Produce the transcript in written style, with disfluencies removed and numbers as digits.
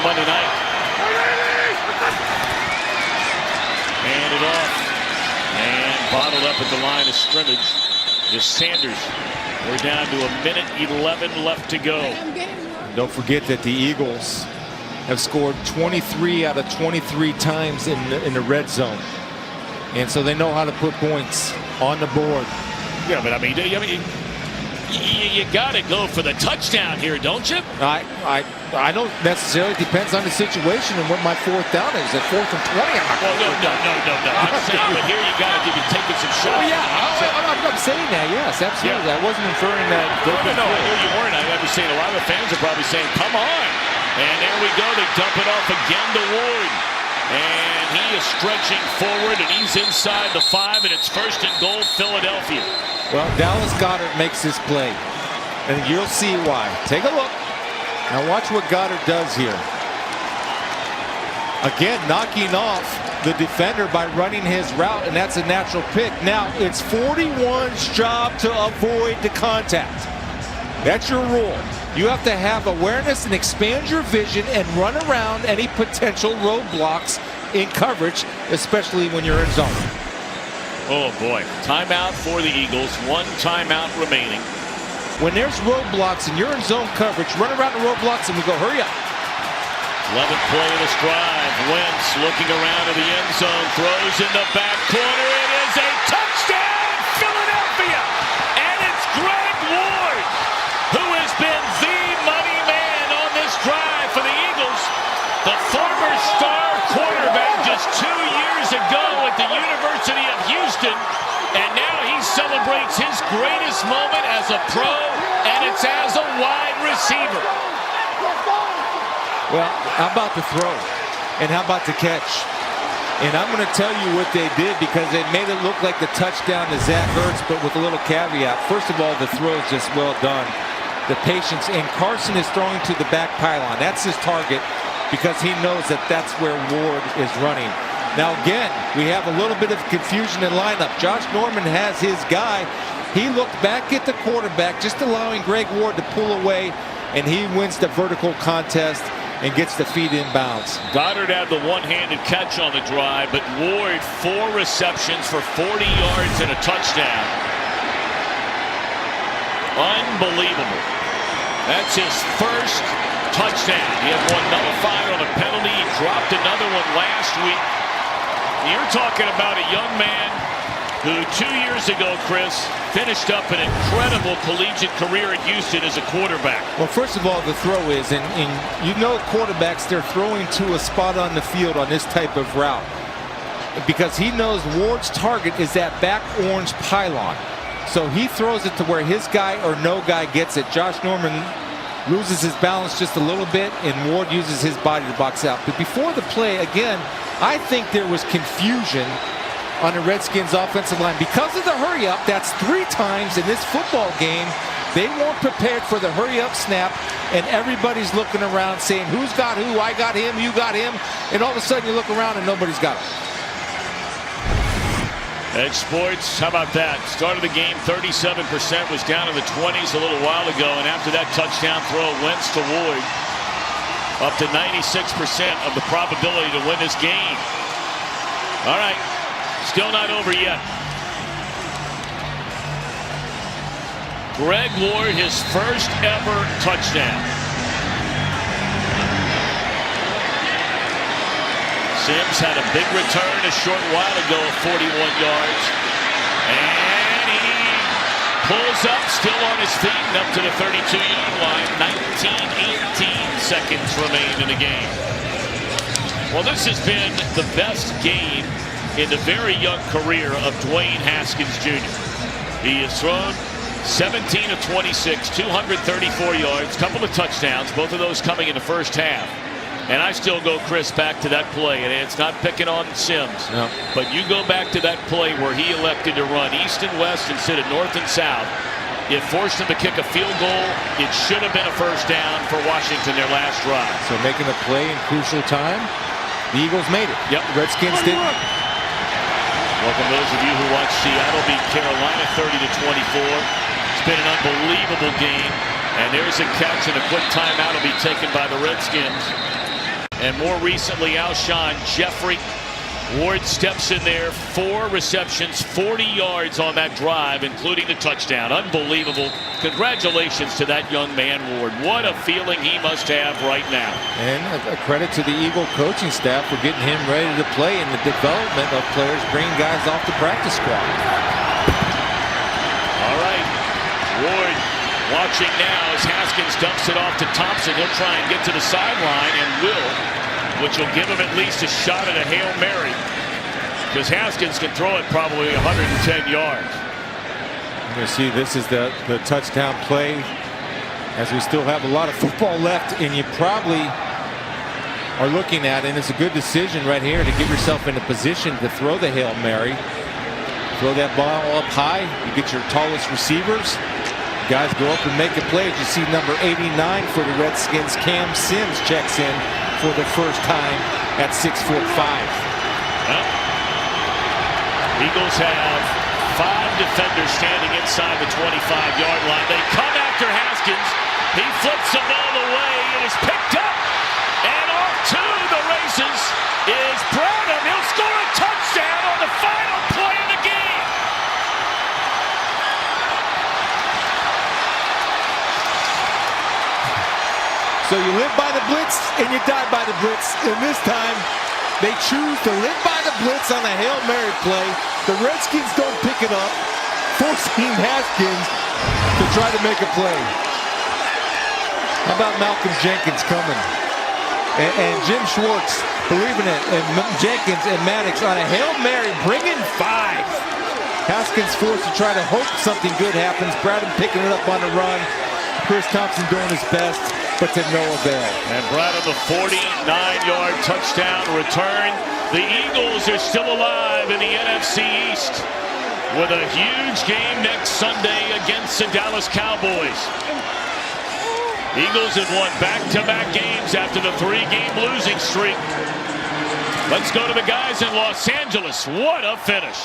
Monday night. And it off. And bottled up at the line of scrimmage is Sanders. We're down to 1:11 left to go. Don't forget that the Eagles have scored 23 out of 23 times in the red zone. And so they know how to put points on the board. Yeah, but I mean you got to go for the touchdown here, don't you? I don't necessarily. It depends on the situation and what my fourth down is. At 4th and 20, I'm not no. I'm saying, but here you got to be taking some shots. Oh, yeah, I'm saying that. Yes, absolutely. Yeah. I wasn't inferring that. No, I knew you weren't. I was saying a lot of the fans are probably saying, "Come on!" And there we go. They dump it off again to Ward, and he is stretching forward, and he's inside the 5, and it's 1st and goal, Philadelphia. Well, Dallas Goedert makes this play, and you'll see why. Take a look. Now watch what Goedert does here. Again, knocking off the defender by running his route, and that's a natural pick. Now, it's 41's job to avoid the contact. That's your rule. You have to have awareness and expand your vision and run around any potential roadblocks in coverage, especially when you're in zone. Oh boy, timeout for the Eagles. 1 timeout remaining. When there's roadblocks and you're in zone coverage, run around the roadblocks and we go, hurry up. 11th play of this drive. Wentz looking around to the end zone, throws in the back corner. It is a touchdown, Philadelphia! And it's Greg Ward, who has been the money man on this drive for the Eagles. The former star quarterback just 2 years ago at the University of Houston, and now he celebrates his greatest moment as a pro, and it's as a wide receiver. Well, how about the throw? And how about the catch? And I'm going to tell you what they did, because they made it look like the touchdown to Zach Ertz, but with a little caveat. First of all, the throw is just well done. The patience. And Carson is throwing to the back pylon. That's his target, because he knows that that's where Ward is running. Now again, we have a little bit of confusion in lineup. Josh Norman has his guy. He looked back at the quarterback, just allowing Greg Ward to pull away, and he wins the vertical contest and gets the feet inbounds. Goddard had the one-handed catch on the drive, but Ward 4 receptions for 40 yards and a touchdown. Unbelievable. That's his first touchdown. He had one nullified on a penalty. He dropped another one last week. You're talking about a young man who 2 years ago, Chris, finished up an incredible collegiate career at Houston as a quarterback. Well, first of all, the throw is, and you know quarterbacks, they're throwing to a spot on the field on this type of route, because he knows Ward's target is that back orange pylon. So he throws it to where his guy or no guy gets it. Josh Norman loses his balance just a little bit, and Ward uses his body to box out. But before the play, again, I think there was confusion on the Redskins offensive line because of the hurry up. That's 3 times in this football game. They weren't prepared for the hurry up snap, and everybody's looking around saying, who's got who? I got him, you got him. And all of a sudden you look around and nobody's got him. Edge Sports, how about that? Start of the game, 37%, was down in the 20s a little while ago, and after that touchdown throw, Wentz to Ward, up to 96% of the probability to win this game. All right, still not over yet. Greg Ward, his first ever touchdown. Sims had a big return a short while ago of 41 yards. And he pulls up, still on his feet, and up to the 32-yard line. 18 seconds remain in the game. Well, this has been the best game in the very young career of Dwayne Haskins Jr. He has thrown 17 of 26, 234 yards, couple of touchdowns, both of those coming in the first half. And I still go, Chris, back to that play, and it's not picking on Sims. No. But you go back to that play where he elected to run east and west instead of north and south. It forced him to kick a field goal. It should have been a first down for Washington their last drive. So making a play in crucial time, the Eagles made it. Yep. The Redskins didn't. Welcome those of you who watch Seattle beat Carolina 30-24. It's been an unbelievable game. And there's a catch, and a quick timeout will be taken by the Redskins. and more recently Alshon Jeffrey. Ward steps in there, 4 receptions, 40 yards on that drive, including the touchdown. Unbelievable. Congratulations to that young man, Ward. What a feeling he must have right now. And a credit to the Eagle coaching staff for getting him ready to play in the development of players, bringing guys off the practice squad. All right, Ward watching now as Haskins dumps it off to Thompson. He'll try and get to the sideline and will, which will give him at least a shot at a Hail Mary, because Haskins can throw it probably 110 yards. You're going to see this is the touchdown play, as we still have a lot of football left, and you probably are looking at it, and it's a good decision right here to get yourself in a position to throw the Hail Mary. Throw that ball up high, you get your tallest receivers. Guys go up and make a play. You see number 89 for the Redskins, Cam Sims, checks in for the first time at 6'5". Well, Eagles have 5 defenders standing inside the 25-yard line. They come after Haskins. He flips the ball away. It is picked up. And off to the races is Brown. He'll score a touchdown on the final play of the game. So you live by the blitz and you die by the blitz. And this time, they choose to live by the blitz on a Hail Mary play. The Redskins don't pick it up, forcing Haskins to try to make a play. How about Malcolm Jenkins coming? And Jim Schwartz believing it, and Jenkins and Maddox on a Hail Mary, bringing 5. Haskins forced to try to hope something good happens. Bradham picking it up on the run. Chris Thompson doing his best, but to no avail. And Bradham, a 49-yard touchdown return. The Eagles are still alive in the NFC East with a huge game next Sunday against the Dallas Cowboys. Eagles have won back-to-back games after the 3-game losing streak. Let's go to the guys in Los Angeles. What a finish.